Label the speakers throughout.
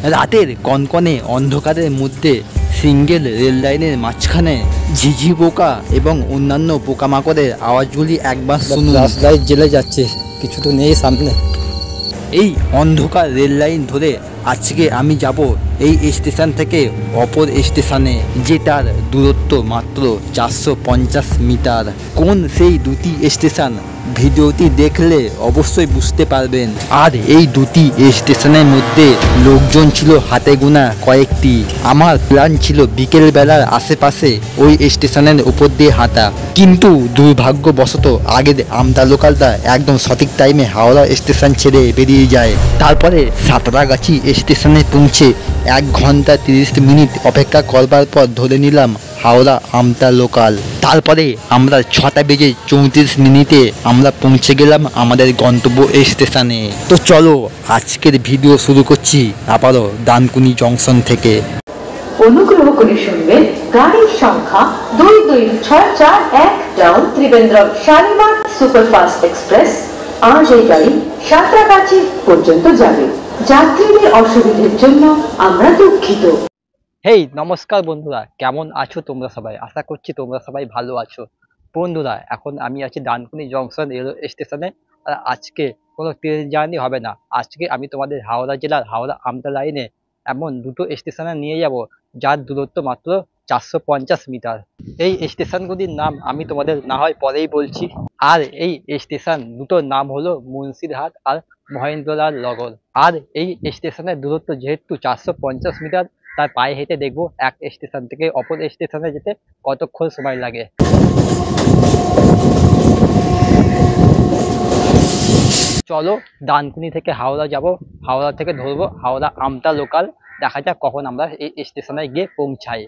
Speaker 1: রাতের কনকনে অন্ধকারের মধ্যে সিঙ্গেল রেল লাইনের মাঝখানে ঝিঝি পোকা এবং অন্যান্য পোকামাকড়ের আওয়াজগুলি একবার শুনুন।
Speaker 2: রাস্তায় জেলে যাচ্ছে, কিছু তো নেই সামনে।
Speaker 1: এই অন্ধকার রেল লাইন ধরে আজকে আমি যাব এই স্টেশন থেকে অপর স্টেশনে, যেটার দূরত্ব মাত্র 450 মিটার। কোন সেই দুটি স্টেশন ভিডিওটি দেখলে অবশ্যই বুঝতে পারবেন। আর এই দুটি স্টেশনের মধ্যে লোকজন ছিল হাতে গোনা কয়েকটি। আমার প্ল্যান ছিল বিকেল বেলার আশেপাশে ওই স্টেশনের উপর দিয়ে হাঁটা, কিন্তু দুর্ভাগ্যবশত আগের আমতা লোকালটা একদম সঠিক টাইমে হাওড়া স্টেশন ছেড়ে বেরিয়ে যায়। তারপরে সাঁতরাগাছি স্টেশনে পৌঁছে 1 ঘন্টা 30 মিনিট অপেক্ষা করবার পর ধরে নিলাম হাওড়া আমতা লোকাল। তারপরে আমরা 6:34 আমরা পৌঁছে গেলাম আমাদের গন্তব্য স্টেশনে। তো চলো আজকের ভিডিও শুরু করছি আবারও ডানকুনি জংশন থেকে।
Speaker 3: অনুগ্রহ করে শুনবেন গাড়ির সংখ্যা 22641 ডাউন ত্রিবেন্দ্রম শালিমার সুপারফাস্ট এক্সপ্রেস। আজ এই গাড়ি সাঁতরাগাছি পর্যন্ত যাবে। যাত্রীদের অসুবিধার জন্য আমরা দুঃখিত।
Speaker 2: হেই নমস্কার বন্ধুরা, কেমন আছো তোমরা সবাই? আশা করছি তোমরা সবাই ভালো আছো। বন্ধুরা, এখন আমি আছি ডানকুনি জংশন রেলওয়ে স্টেশনে। আর আজকে কোনো ট্রেন জার্নি হবে না। আজকে আমি তোমাদের হাওড়া জেলার হাওড়া আমতা লাইনে এমন দুটো স্টেশনে নিয়ে যাব যার দূরত্ব মাত্র 450 মিটার। এই স্টেশনগুলির নাম আমি তোমাদের না হয় পরেই বলছি। আর এই স্টেশন দুটোর নাম হলো মুন্সিরহাট আর মহেন্দ্রলাল নগর। আর এই স্টেশনের দূরত্ব যেহেতু 450 মিটার, তার পায়ে হেঁটে দেখবো এক স্টেশন থেকে অপর স্টেশনে যেতে কতক্ষণ সময় লাগে। চলো ডানকুনি থেকে হাওড়া যাব, হাওড়া থেকে ধরবো হাওড়া আমতা লোকাল। দেখা যাক কখন আমরা এই স্টেশনে গিয়ে পৌঁছাই।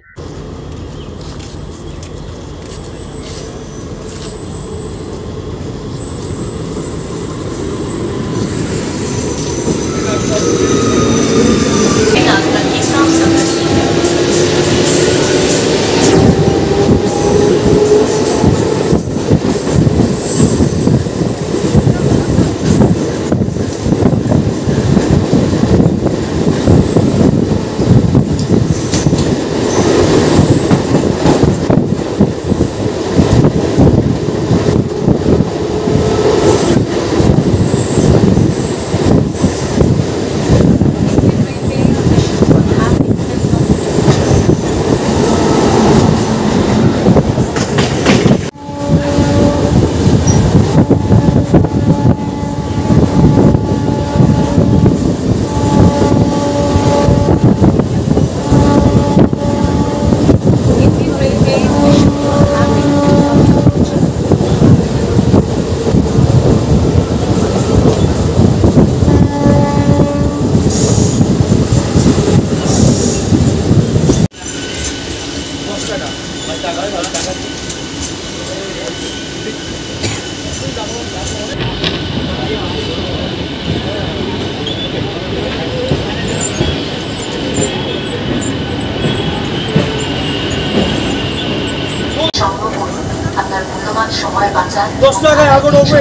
Speaker 3: আপনার মূল্যবান সময় বাঁচান।
Speaker 4: 10 টাকায় আগুন হবে।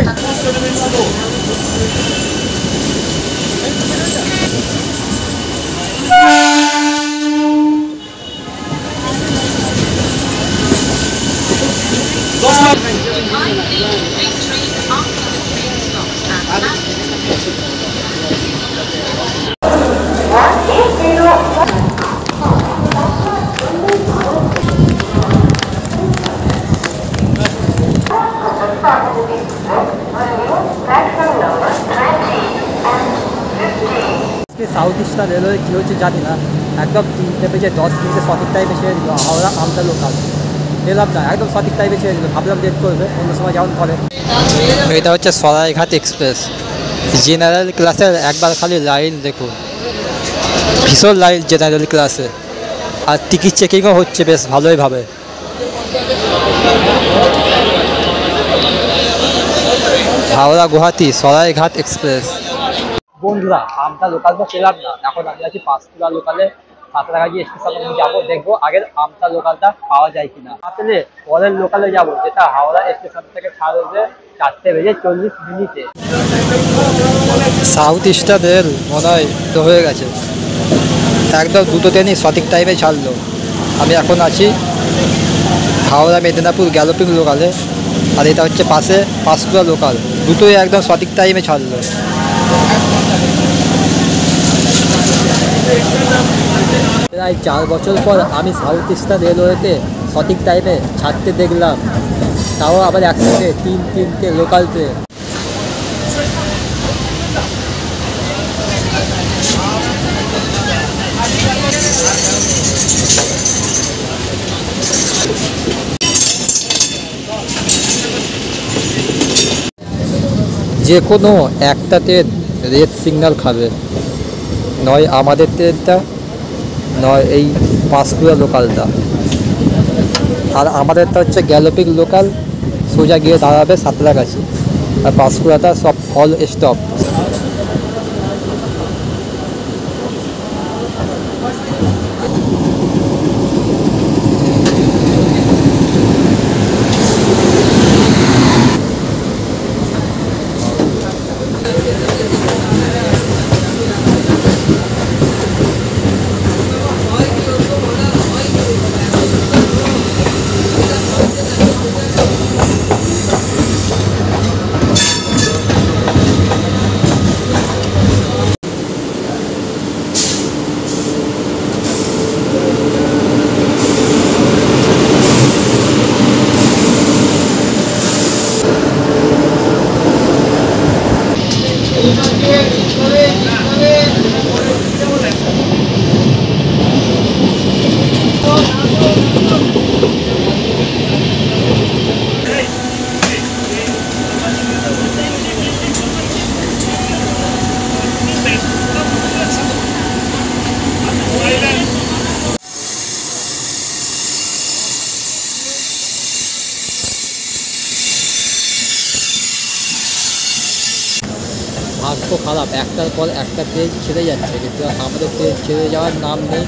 Speaker 2: সাউথ ইস্টার্ন রেলওয়ে কী হচ্ছে জানি না, একদম 3টে বেজে 10 মিনিটে সঠিক টাইমে ছেড়ে দিল হাওড়া আমতা লোকাল। এলাম না, একদম সঠিক টাইমে ছেড়ে দিল। ভাবলাম লেট করবে, অন্য সময় যেমন করে। এটা হচ্ছে সরাইঘাট এক্সপ্রেস জেনারেল ক্লাসের। একবার খালি লাইন দেখুন, ভীষণ লাইন জেনারেল ক্লাসে। আর টিকিট চেকিংও হচ্ছে বেশ ভালোইভাবে। হাওড়া গুয়াহাটি সরাইঘাট এক্সপ্রেস। বন্ধুরা, আমতা লোকাল তো পেলাম না, এখন আমি আছি পাঁশকুড়া লোকালে। সাঁতরাগাছি স্টেশনে যাবো, দেখবো আগের আমতা লোকালটা পাওয়া যায় কিনা। আসলে পরের লোকালে যাব, যেটা হাওড়া স্টেশন থেকে ছাড়বে 4:40 সাউথ ইস্টার্ন রেল মনে হয় তো হয়ে গেছে। একদম দুটো ট্রেনই সঠিক টাইমে ছাড়লো। আমি এখন আছি হাওড়া মেদিনীপুর গ্যালোপিং লোকালে, আর এটা হচ্ছে পাশে পাঁশকুড়া লোকাল, দুটোই একদম সঠিক টাইমে ছাড়লো। প্রায় 4 বছর পর আমি সাউথ ইস্টার্ন রেলওয়েতে সঠিক টাইমে ছাড়তে দেখলাম, তাও আবার একসাথে তিনটে লোকাল ট্রেন। যে কোনো একটা ট্রেন রেড সিগন্যাল খাবে, নয় আমাদের ট্রেনটা, নয় এই পাঁশকুড়া লোকালটা। আর আমাদেরটা হচ্ছে গ্যালোপিং লোকাল, সোজা গিয়ে দাঁড়াবে সাঁতরাগাছি, আর পাঁশকুড়াটা সব অল স্টপ। ভাগ্য খারাপ, একটার পর একটা ট্রেন ছেড়ে যাচ্ছে, কিন্তু আমাদের ট্রেন ছেড়ে যাওয়ার নাম নেই।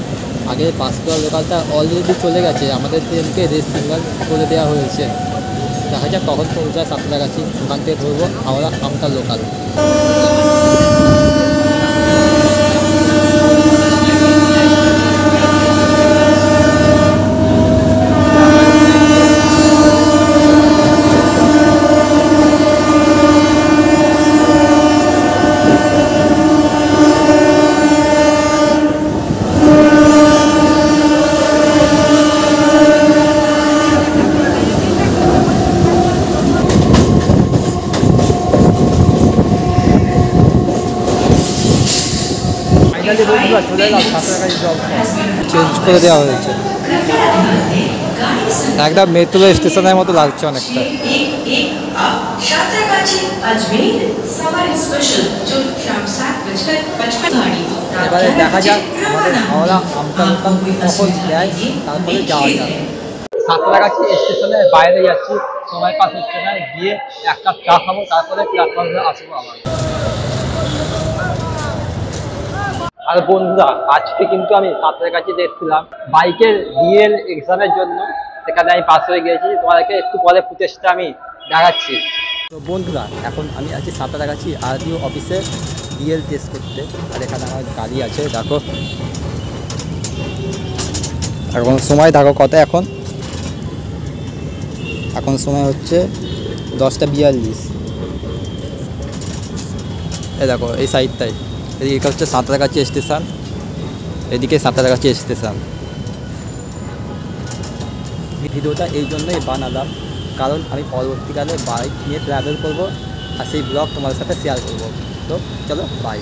Speaker 2: আগে পাঁশকুড়া লোকালটা অলরেডি চলে গেছে, আমাদের ট্রেনকে রেড সিগন্যাল করে দেওয়া হয়েছে। দেখা যাক কখন পৌঁছায় সাঁতরাগাছি, ওখান থেকে ধরবো হাওড়া আমতা লোকাল। চেঞ্জ করে দেওয়া হয়েছে, একদম মেট্রো স্টেশনের মতো লাগছে অনেকটা। এবারে দেখা যাক আমাদের হাওড়া আমতা লোকাল কখন দেয়, তারপরে যাওয়া যাক। সাঁতরাগাছি স্টেশনের বাইরে যাচ্ছি, সময় পাস হচ্ছে না, গিয়ে এক কাপ চা খাবো, তারপরে প্ল্যাটফর্মে আসবো আবার। আর বন্ধুরা, আজকে কিন্তু আমি সাঁতরাগাছিতে এসেছিলাম বাইকের ডিএল এক্সামের জন্য, সেখানে আমি পাস হয়ে গিয়েছি। তোমাদেরকে একটু পরে ফুটেজটা আমি দেখাচ্ছি। তো বন্ধুরা, এখন আমি আছি সাঁতরাগাছি আরটিও অফিসে ডিএল টেস্ট করতে, আর এখানে আমার গাড়ি আছে, দেখো। এখন সময় দেখো কত, এখন সময় হচ্ছে 10:42। এই দেখো এই সাইডটাই, এদিকে হচ্ছে সাঁতরাগাছি স্টেশন, এদিকে সাঁতরাগাছি স্টেশন। ভিডিওটা এই জন্যই বানালাম, কারণ আমি পরবর্তীকালে বাইক নিয়ে ট্রাভেল করবো, আর সেই ব্লগ তোমাদের সাথে শেয়ার করবো। তো চলো, বাই।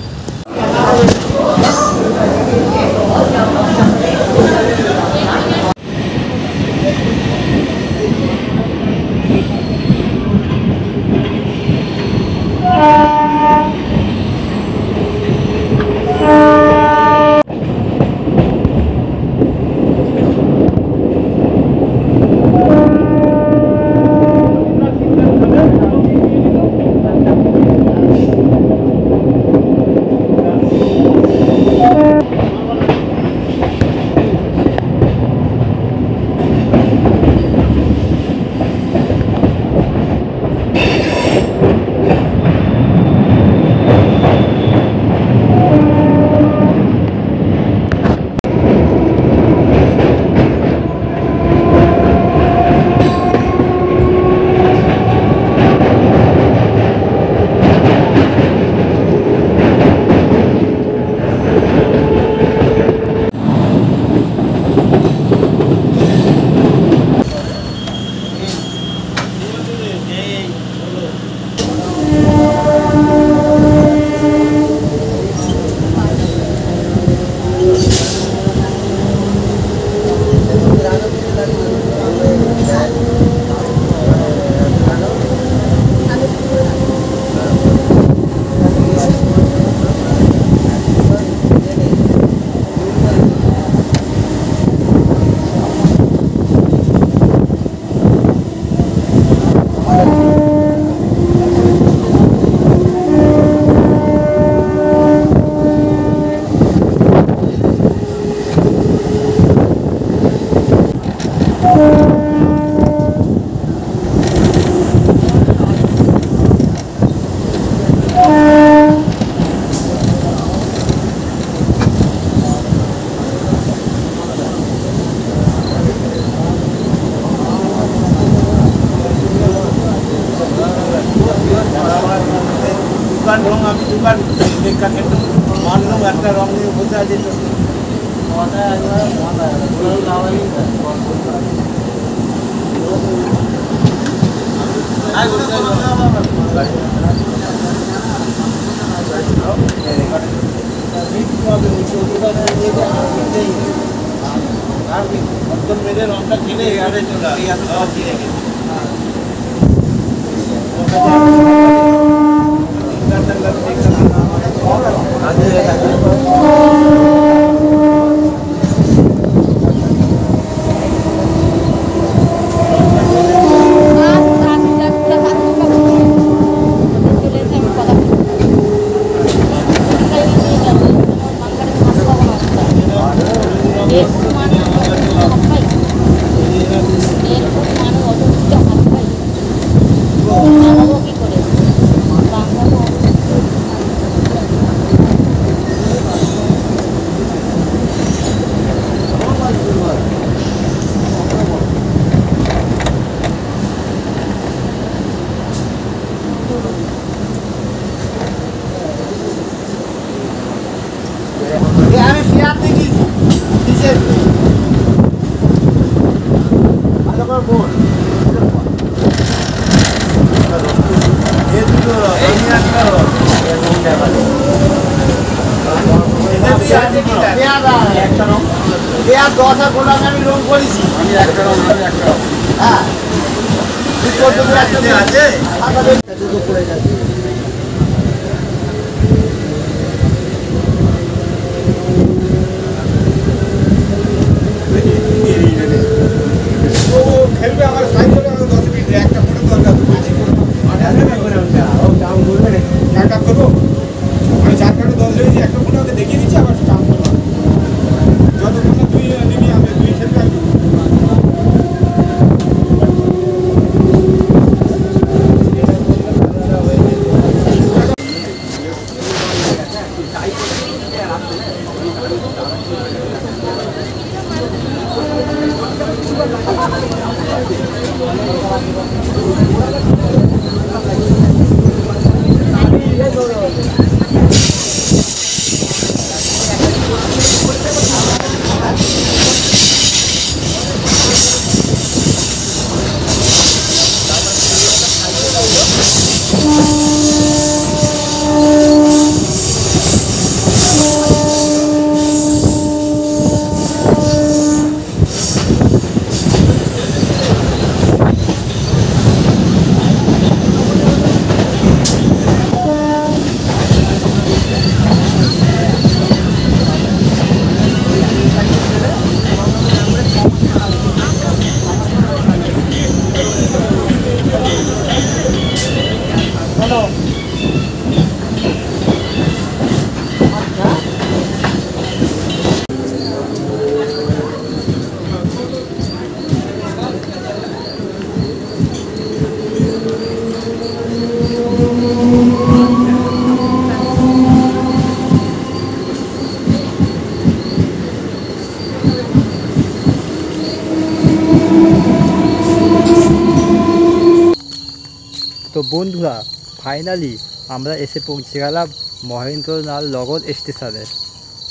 Speaker 2: তো বন্ধুরা ফাইনালি আমরা এসে পৌঁছে গেলাম মহেন্দ্রনাথ নগর স্টেশনে।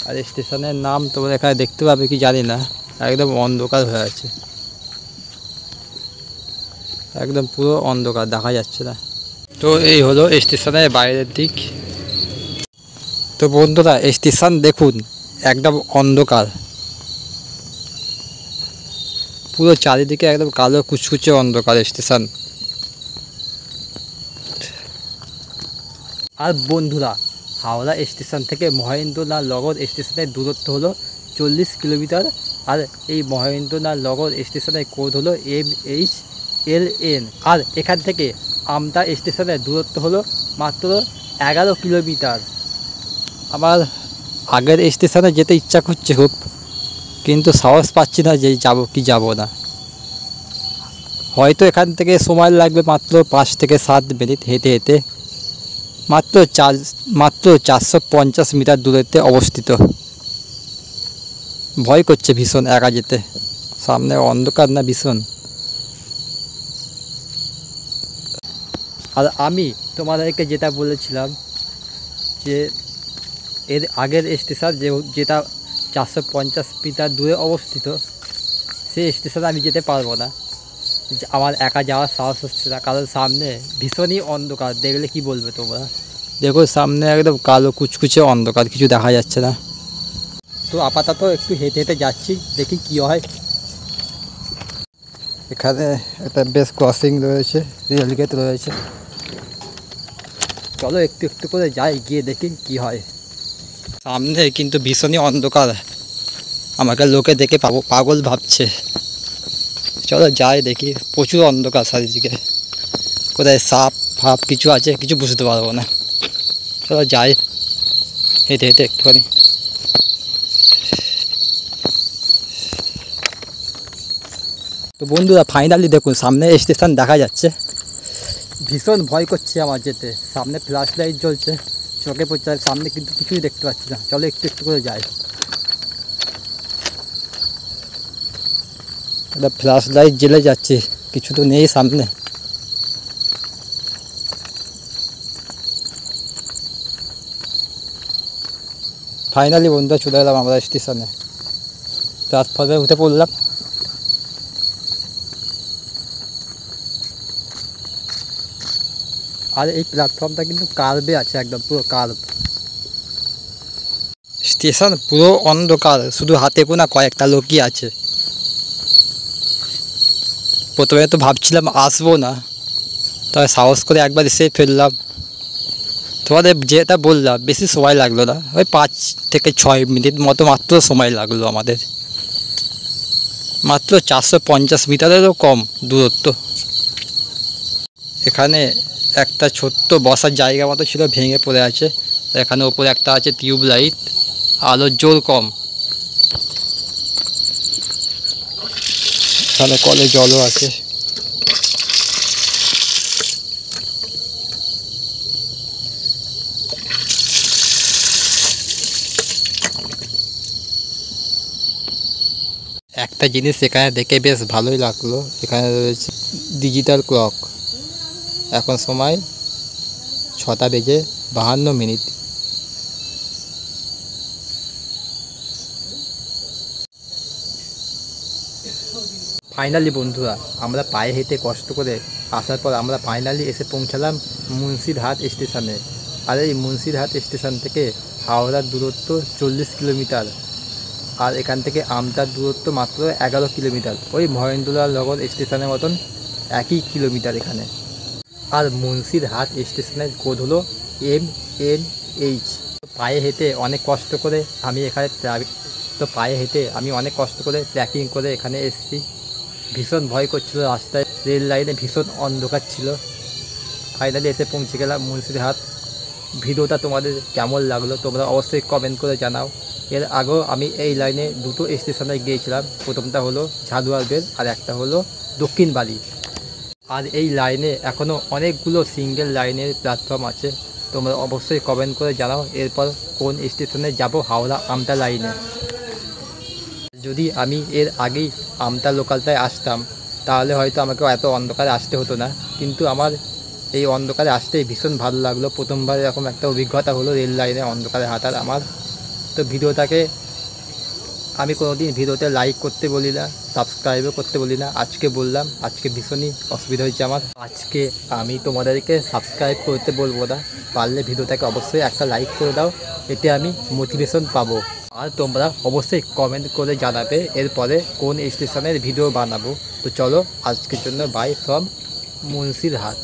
Speaker 2: আর স্টেশনের নাম তোমরা এখানে দেখতে পাবে কি জানি না, একদম অন্ধকার হয়ে আছে, একদম পুরো অন্ধকার, দেখা যাচ্ছে না। তো এই হলো স্টেশনের বাইরের দিক। তো বন্ধুরা স্টেশন দেখুন, একদম অন্ধকার, পুরো চারিদিকে একদম কালো কুচকুচে অন্ধকার স্টেশন। আর বন্ধুরা হাওড়া স্টেশন থেকে মহেন্দ্রনাথ নগর স্টেশনের দূরত্ব হলো 40 কিলোমিটার। আর এই মহেন্দ্রনাথ নগর স্টেশনের কোড হলো MHLN। আর এখান থেকে আমতা স্টেশনের দূরত্ব হলো মাত্র 11 কিলোমিটার। আমার আগের স্টেশনে যেতে ইচ্ছা করছে খুব, কিন্তু সাহস পাচ্ছি না যে যাব কি যাব না। হয়তো এখান থেকে সময় লাগবে মাত্র 5 থেকে 7 মিনিট হেঁটে হেঁটে, মাত্র 450 মিটার দূরত্বে অবস্থিত। ভয় করছে ভীষণ একা যেতে, সামনে অন্ধকার না ভীষণ। আর আমি তোমাদেরকে যেটা বলেছিলাম যে এর আগের স্টেশন যেটা 450 মিটার দূরে অবস্থিত, সেই স্টেশনে আমি যেতে পারবো না, আমার একা যাওয়ার সাহস হচ্ছে না, কারণ সামনে ভীষণই অন্ধকার। দেখলে কি বলবে তোমরা? দেখো সামনে একদম কালো কুচকুচে অন্ধকার, কিছু দেখা যাচ্ছে না। তো আপাতত একটু হেঁটে হেঁটে যাচ্ছি, দেখি কি হয়। এখানে একটা বেশ ক্রসিং রয়েছে, রেলগেট রয়েছে। চলো একটু একটু করে যাই, গিয়ে দেখি কি হয়। সামনে কিন্তু ভীষণই অন্ধকার, আমাকে লোকে দেখে পাগল ভাবছে। চলো যাই দেখি, প্রচুর অন্ধকার চারিদিকে, কোথায় সাপ ফাপ কিছু আছে কিছু বুঝতে পারবো না। চলো যাই হেঁটে হেঁটে একটুখানি। তো বন্ধুরা ফাইনালি দেখুন সামনে স্টেশন দেখা যাচ্ছে। ভীষণ ভয় করছে আমার যেতে, সামনে ফ্ল্যাশ লাইট জ্বলছে, চোখে পড়ছে, সামনে কিন্তু কিছুই দেখতে পাচ্ছি না। চলো একটু একটু করে যাই। একটা ফ্ল্যাশ লাইট জ্বলে যাচ্ছে, কিছু তো নেই সামনে। ফাইনালি বন্ধুরা চলে এলাম আমরা স্টেশনে, প্ল্যাটফর্মে উঠে পড়লাম। আর এই প্ল্যাটফর্মটা কিন্তু কার্ভে আছে, একদম পুরো কার্ভ। স্টেশন পুরো অন্ধকার, শুধু হাতে গোনা কয়েকটা লোকই আছে। প্রথমে তো ভাবছিলাম আসবো না, তবে সাহস করে একবার এসে ফেললাম। তোমাদের যেটা বললাম বেশি সময় লাগলো না, ওই 5 থেকে 6 মিনিট মতো মাত্র সময় লাগলো আমাদের। মাত্র 450 মিটারেরও কম দূরত্ব। এখানে একটা ছোট্ট বসার জায়গা মতো ছিল, ভেঙে পড়ে আছে। এখানে ওপরে একটা আছে টিউব লাইট, আলোর জোর কম। এখানে কলে জলও আছে। একটা জিনিস এখানে দেখে বেশ ভালোই লাগলো, এখানে রয়েছে ডিজিটাল ক্লক। এখন সময় 6:52। ফাইনালি বন্ধুরা আমরা পায়ে হেঁটে কষ্ট করে আসার পর আমরা ফাইনালি এসে পৌঁছালাম মুন্সিরহাট স্টেশনে। আর এই মুন্সিরহাট স্টেশন থেকে হাওড়ার দূরত্ব 40 কিলোমিটার, আর এখান থেকে আমতার দূরত্ব মাত্র 11 কিলোমিটার। ওই মহেন্দ্রলাল নগর স্টেশনের মতন একই কিলোমিটার এখানে। আর মুন্সিরহাট স্টেশনের কোড হলো MNH। পায়ে হেঁটে অনেক কষ্ট করে আমি এখানে অনেক কষ্ট করে ট্রেকিং করে এখানে এসেছি। ভীষণ ভয় করছিল রাস্তায়, রেল লাইনে ভীষণ অন্ধকার ছিল। ফাইনালি এসে পৌঁছে গেলাম মুন্সিরহাট। ভিডিওটা তোমাদের কেমন লাগলো তোমরা অবশ্যই কমেন্ট করে জানাও। এর আগেও আমি এই লাইনে 2টো স্টেশনে গিয়েছিলাম, প্রথমটা হলো ঝাদুয়ার বেল আর একটা হলো দক্ষিণ বালি। আর এই লাইনে এখনও অনেকগুলো সিঙ্গেল লাইনের প্ল্যাটফর্ম আছে, তোমরা অবশ্যই কমেন্ট করে জানাও এরপর কোন স্টেশনে যাব হাওড়া আমতা লাইনে। যদি আমি এর আগেই আমতা লোকালটায় আসতাম তাহলে হয়তো আমাকে এত অন্ধকারে আসতে হতো না, কিন্তু আমার এই অন্ধকারে আসতেই ভীষণ ভালো লাগলো। প্রথমবার এরকম একটা অভিজ্ঞতা হলো রেল লাইনে অন্ধকারে হাঁটার আমার। তো ভিডিওটাকে আমি কোনোদিন ভিডিওতে লাইক করতে বলি না, সাবস্ক্রাইবও করতে বলি না, আজকে বললাম। আজকে ভীষণই অসুবিধা হয়েছে আমার। আজকে আমি তোমাদেরকে সাবস্ক্রাইব করতে বলবো না, পারলে ভিডিওটাকে অবশ্যই একটা লাইক করে দাও, এতে আমি মোটিভেশন পাবো। আর তোমরা অবশ্যই কমেন্ট করে জানাবে এরপরে কোন স্টেশনের ভিডিও বানাবো। তো চলো আজকের জন্য বাই ফ্রম মুন্সিরহাট।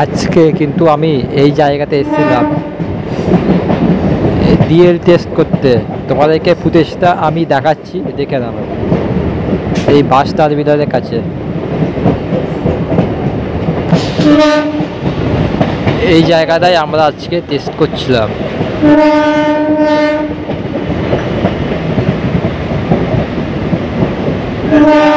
Speaker 2: আজকে কিন্তু আমি এই জায়গাতে এসেছিলাম ডিএল টেস্ট করতে। তোমাদেরকে ফুটেজটা আমি দেখাচ্ছি, দেখে নাও। এই বাস টার্মিনালের কাছে এই জায়গাটায় আমরা আজকে টেস্ট করছিলাম।
Speaker 3: Thank you.